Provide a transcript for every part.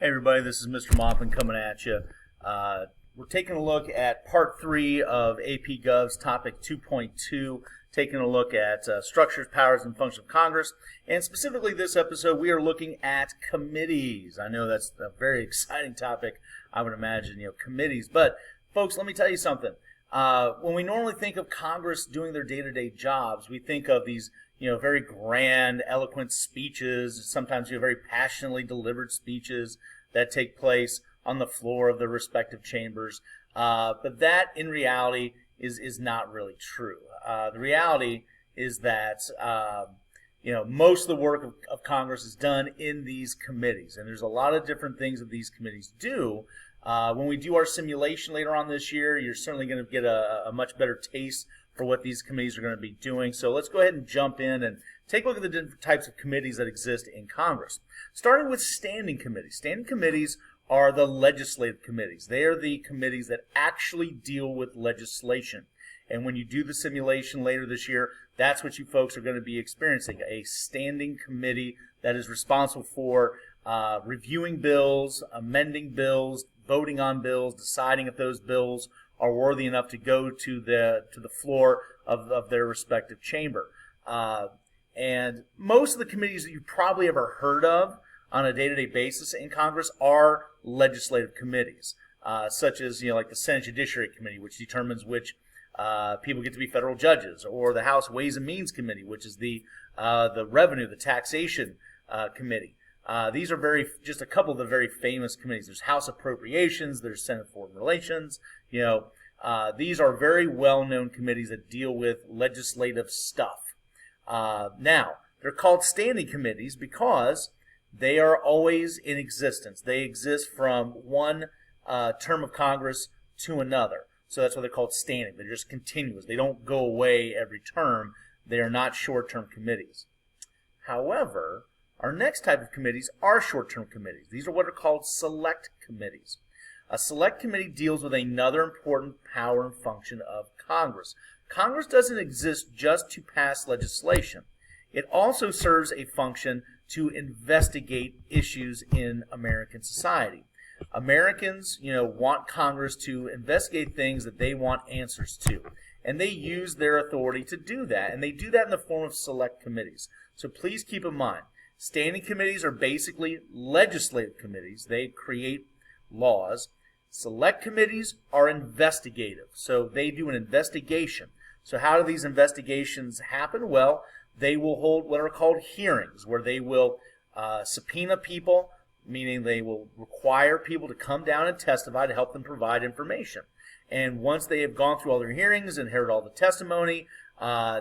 Hey everybody, this is Mr. Moffin coming at you. We're taking a look at Part 3 of AP Gov's Topic 2.2, taking a look at structures, powers, and functions of Congress. And specifically this episode, we are looking at committees. I know that's a very exciting topic, I would imagine, committees. But folks, let me tell you something. When we normally think of Congress doing their day-to-day jobs, we think of these very grand, eloquent speeches, sometimes very passionately delivered speeches that take place on the floor of the respective chambers. But that, in reality, is not really true. The reality is that most of the work of Congress is done in these committees, and there's a lot of different things that these committees do. When we do our simulation later on this year, you're certainly going to get a much better taste for what these committees are going to be doing. So let's go ahead and jump in and take a look at the different types of committees that exist in Congress. Starting with standing committees. Standing committees are the legislative committees. They are the committees that actually deal with legislation. And when you do the simulation later this year, that's what you folks are going to be experiencing, a standing committee that is responsible for reviewing bills, amending bills, voting on bills, deciding if those bills are worthy enough to go to the floor of their respective chamber. And most of the committees that you've probably ever heard of on a day-to-day basis in Congress are legislative committees, such as like the Senate Judiciary Committee, which determines which people get to be federal judges, or the House Ways and Means Committee, which is the Revenue, the Taxation Committee. These are just a couple of the very famous committees. There's House Appropriations, there's Senate Foreign Relations. These are very well-known committees that deal with legislative stuff. Now, they're called standing committees because they are always in existence. They exist from one term of Congress to another. So that's why they're called standing. They're just continuous. They don't go away every term. They are not short-term committees. However, our next type of committees are short-term committees. These are what are called select committees. A select committee deals with another important power and function of Congress. Congress doesn't exist just to pass legislation. It also serves a function to investigate issues in American society. Americans, want Congress to investigate things that they want answers to. And they use their authority to do that. And they do that in the form of select committees. So please keep in mind, standing committees are basically legislative committees. They create laws. Select committees are investigative. So they do an investigation. So how do these investigations happen? Well, they will hold what are called hearings, where they will subpoena people, meaning they will require people to come down and testify to help them provide information. And once they have gone through all their hearings and heard all the testimony,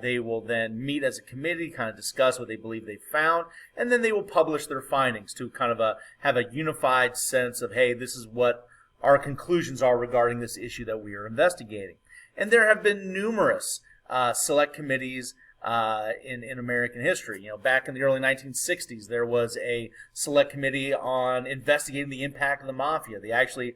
they will then meet as a committee, kind of discuss what they believe they found, and then they will publish their findings to kind of have a unified sense of, hey, this is what our conclusions are regarding this issue that we are investigating. And there have been numerous select committees in American history. Back in the early 1960s, there was a select committee on investigating the impact of the mafia. They actually,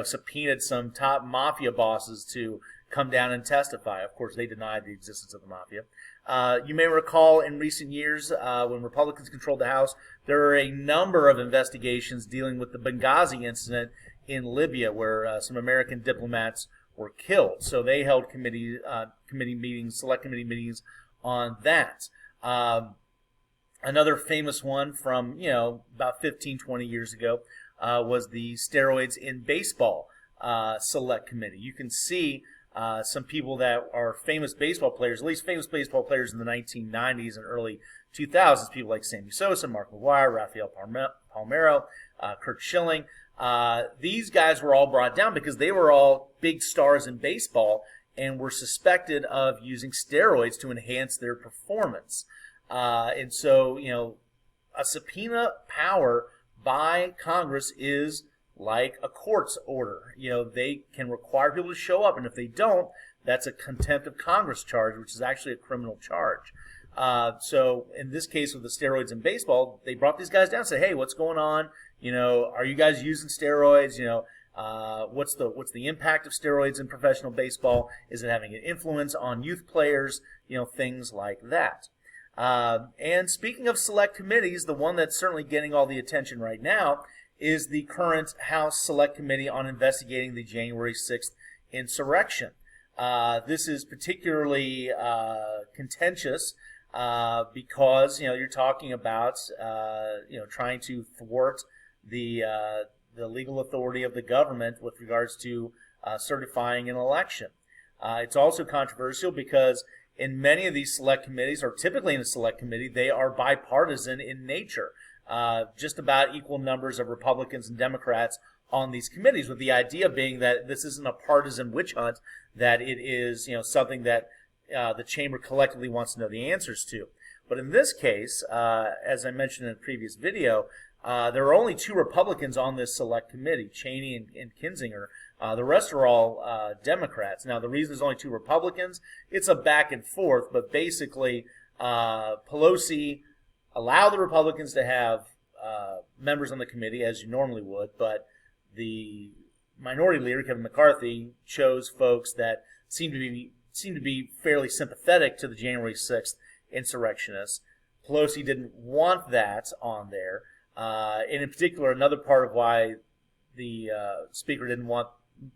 subpoenaed some top mafia bosses to come down and testify. Of course, they denied the existence of the mafia. You may recall in recent years, when Republicans controlled the House, there were a number of investigations dealing with the Benghazi incident in Libya, where some American diplomats were killed. So they held committee meetings, select committee meetings on that. Another famous one from, about 15, 20 years ago was the steroids in baseball select committee. You can see some people that are famous baseball players, at least famous baseball players in the 1990s and early 2000s, people like Sammy Sosa, Mark McGwire, Rafael Palmeiro, Kurt Schilling. These guys were all brought down because they were all big stars in baseball and were suspected of using steroids to enhance their performance. And so, a subpoena power by Congress is like a court's order. They can require people to show up, and if they don't, that's a contempt of Congress charge, which is actually a criminal charge. So in this case with the steroids in baseball, they brought these guys down and said, hey, what's going on? Are you guys using steroids? What's the impact of steroids in professional baseball? Is it having an influence on youth players? Things like that. And speaking of select committees, the one that's certainly getting all the attention right now is the current House Select Committee on investigating the January 6th insurrection. This is particularly contentious because you're talking about trying to thwart the legal authority of the government with regards to certifying an election. It's also controversial because in many of these select committees, or typically in a select committee, they are bipartisan in nature. Just about equal numbers of Republicans and Democrats on these committees, with the idea being that this isn't a partisan witch hunt, that it is something that the chamber collectively wants to know the answers to. But in this case, as I mentioned in a previous video, there are only 2 Republicans on this select committee, Cheney and Kinzinger. The rest are all Democrats. Now, the reason there's only 2 Republicans, it's a back and forth, but basically Pelosi allowed the Republicans to have members on the committee, as you normally would, but the minority leader, Kevin McCarthy, chose folks that seemed to be fairly sympathetic to the January 6th insurrectionists. Pelosi didn't want that on there. And in particular, another part of why the Speaker didn't want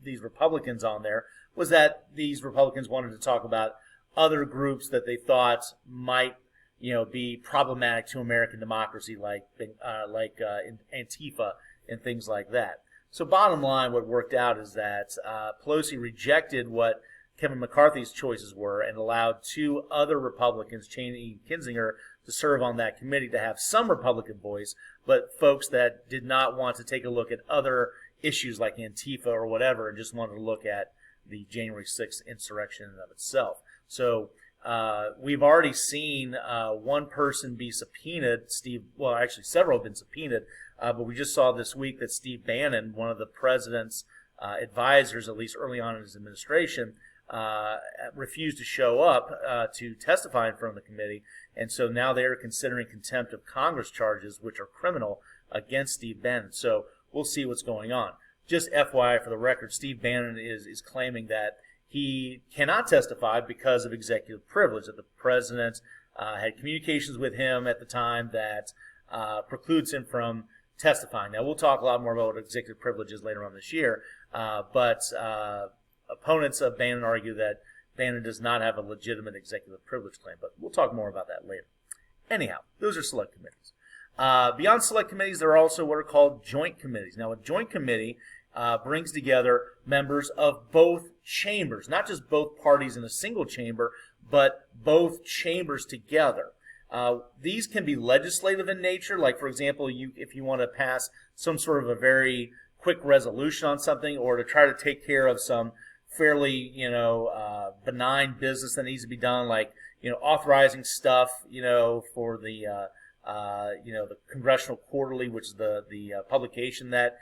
these Republicans on there was that these Republicans wanted to talk about other groups that they thought might be problematic to American democracy, like Antifa and things like that. So bottom line, what worked out is that Pelosi rejected what Kevin McCarthy's choices were and allowed 2 other Republicans, Cheney and Kinzinger, to serve on that committee to have some Republican voice, but folks that did not want to take a look at other issues like Antifa or whatever and just wanted to look at the January 6th insurrection in and of itself. So we've already seen one person be subpoenaed, actually several have been subpoenaed, but we just saw this week that Steve Bannon, one of the president's advisors, at least early on in his administration, refused to show up to testify in front of the committee, and so now they are considering contempt of Congress charges, which are criminal, against Steve Bannon. So we'll see what's going on. Just FYI for the record, Steve Bannon is claiming that he cannot testify because of executive privilege, that the president had communications with him at the time that precludes him from testifying. Now, we'll talk a lot more about what executive privilege is later on this year, but opponents of Bannon argue that Bannon does not have a legitimate executive privilege claim, but we'll talk more about that later. Anyhow, those are select committees. Beyond select committees, there are also what are called joint committees. Now, a joint committee brings together members of both chambers, not just both parties in a single chamber, but both chambers together. These can be legislative in nature, like, for example, if you want to pass some sort of a very quick resolution on something, or to try to take care of some fairly, benign business that needs to be done, like, authorizing stuff, for the Congressional Quarterly, which is the publication that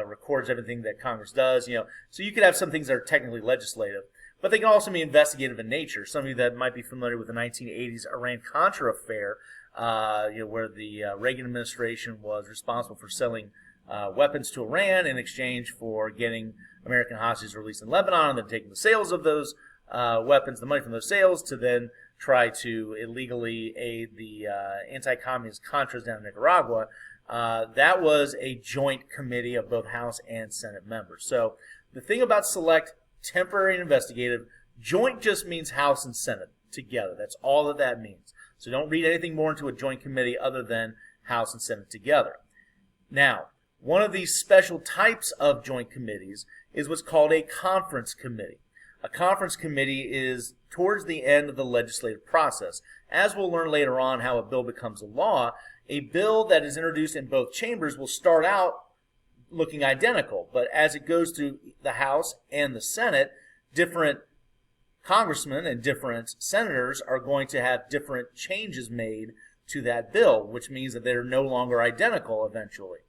records everything that Congress does, So you could have some things that are technically legislative, but they can also be investigative in nature. Some of you that might be familiar with the 1980s Iran-Contra affair, where the Reagan administration was responsible for selling weapons to Iran in exchange for getting American hostages released in Lebanon, and then taking the sales of those weapons, the money from those sales, to then try to illegally aid the anti-communist Contras down in Nicaragua. That was a joint committee of both House and Senate members. So the thing about select, temporary, and investigative, joint just means House and Senate together. That's all that means. So don't read anything more into a joint committee other than House and Senate together. Now, one of these special types of joint committees is what's called a conference committee. A conference committee is towards the end of the legislative process. As we'll learn later on how a bill becomes a law, a bill that is introduced in both chambers will start out looking identical, but as it goes through the House and the Senate, different congressmen and different senators are going to have different changes made to that bill, which means that they're no longer identical eventually.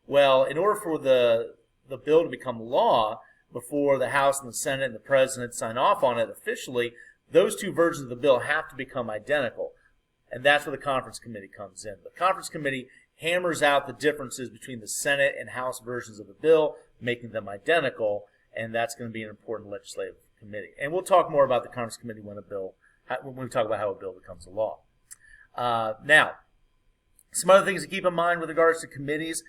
Well, in order for the bill to become law, before the House and the Senate and the President sign off on it officially, those two versions of the bill have to become identical. And that's where the conference committee comes in. The conference committee hammers out the differences between the Senate and House versions of the bill, making them identical, and that's going to be an important legislative committee. And we'll talk more about the conference committee when we talk about how a bill becomes a law. Now, some other things to keep in mind with regards to committees.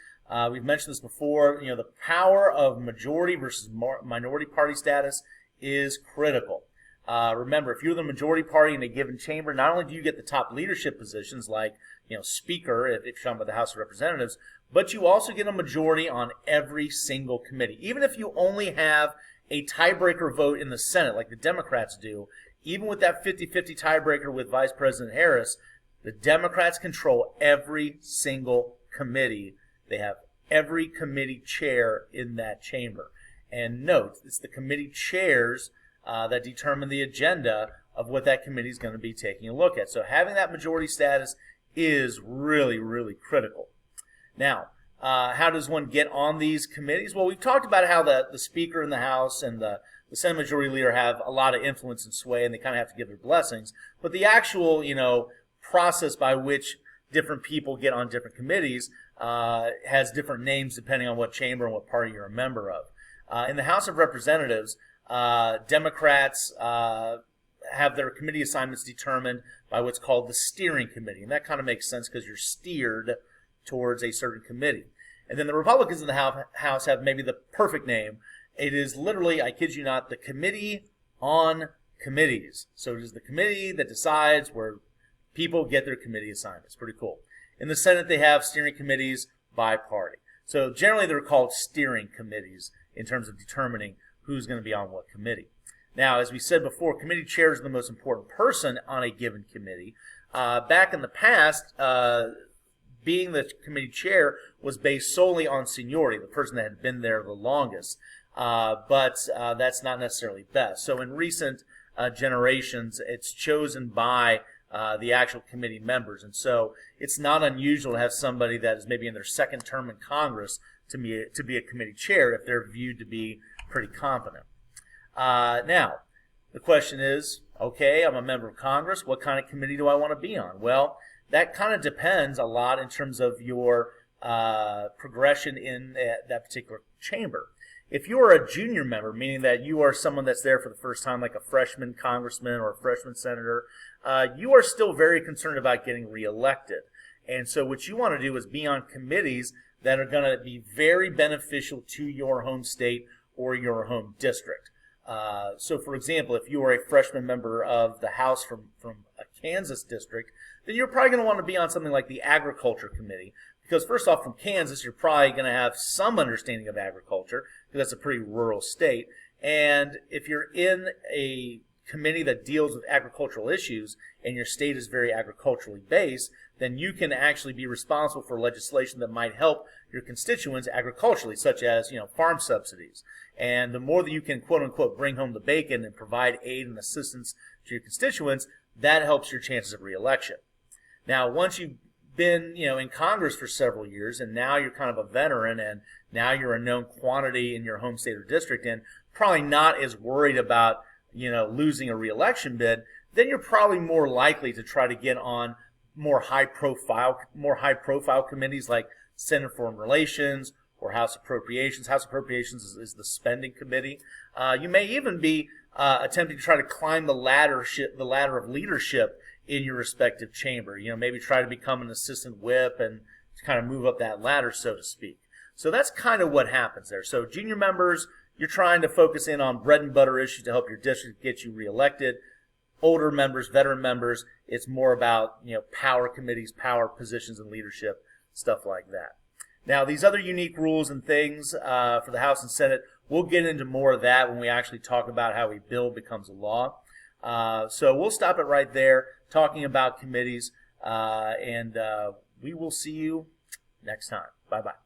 We've mentioned this before. The power of majority versus minority party status is critical. Remember, if you're the majority party in a given chamber, not only do you get the top leadership positions like Speaker, if you're talking about the House of Representatives, but you also get a majority on every single committee. Even if you only have a tiebreaker vote in the Senate, like the Democrats do, even with that 50-50 tiebreaker with Vice President Harris, the Democrats control every single committee. They have every committee chair in that chamber. And note, it's the committee chairs that determine the agenda of what that committee is going to be taking a look at. So having that majority status is really, really critical. Now, how does one get on these committees? Well, we've talked about how the Speaker in the House and the Senate Majority Leader have a lot of influence and sway, and they kind of have to give their blessings. But the actual, process by which different people get on different committees has different names depending on what chamber and what party you're a member of. In the House of Representatives, Democrats have their committee assignments determined by what's called the steering committee. And that kind of makes sense because you're steered towards a certain committee. And then the Republicans in the House have maybe the perfect name. It is literally, I kid you not, the Committee on Committees. So it is the committee that decides where people get their committee assignments. Pretty cool. In the Senate, they have steering committees by party. So generally, they're called steering committees in terms of determining who's going to be on what committee. Now, as we said before, committee chairs are the most important person on a given committee. Back in the past, being the committee chair was based solely on seniority, the person that had been there the longest. But that's not necessarily best. So in recent generations, it's chosen by the actual committee members. And so it's not unusual to have somebody that is maybe in their second term in Congress to be a committee chair if they're viewed to be pretty competent. Now, the question is, okay, I'm a member of Congress. What kind of committee do I want to be on? Well, that kind of depends a lot in terms of your progression in that particular chamber. If you are a junior member, meaning that you are someone that's there for the first time, like a freshman congressman or a freshman senator, you are still very concerned about getting reelected. And so what you want to do is be on committees that are going to be very beneficial to your home state or your home district. So, for example, if you are a freshman member of the House from a Kansas district, then you're probably going to want to be on something like the Agriculture Committee. Because first off, from Kansas, you're probably going to have some understanding of agriculture, because that's a pretty rural state. And if you're in a committee that deals with agricultural issues and your state is very agriculturally based, then you can actually be responsible for legislation that might help your constituents agriculturally, such as, farm subsidies. And the more that you can, quote unquote, bring home the bacon and provide aid and assistance to your constituents, that helps your chances of reelection. Now, once you've been, in Congress for several years, and now you're kind of a veteran, and now you're a known quantity in your home state or district, and probably not as worried about, losing a reelection bid, then you're probably more likely to try to get on more high profile committees like Senate Foreign Relations or House Appropriations. House Appropriations is the spending committee. You may even be attempting to try to climb the ladder of leadership in your respective chamber. Maybe try to become an assistant whip and kind of move up that ladder, so to speak. So that's kind of what happens there. So junior members, you're trying to focus in on bread and butter issues to help your district get you reelected. Older members, veteran members, it's more about, power committees, power positions and leadership, stuff like that. Now, these other unique rules and things for the House and Senate, we'll get into more of that when we actually talk about how a bill becomes a law. So we'll stop it right there, talking about committees, and we will see you next time. Bye-bye.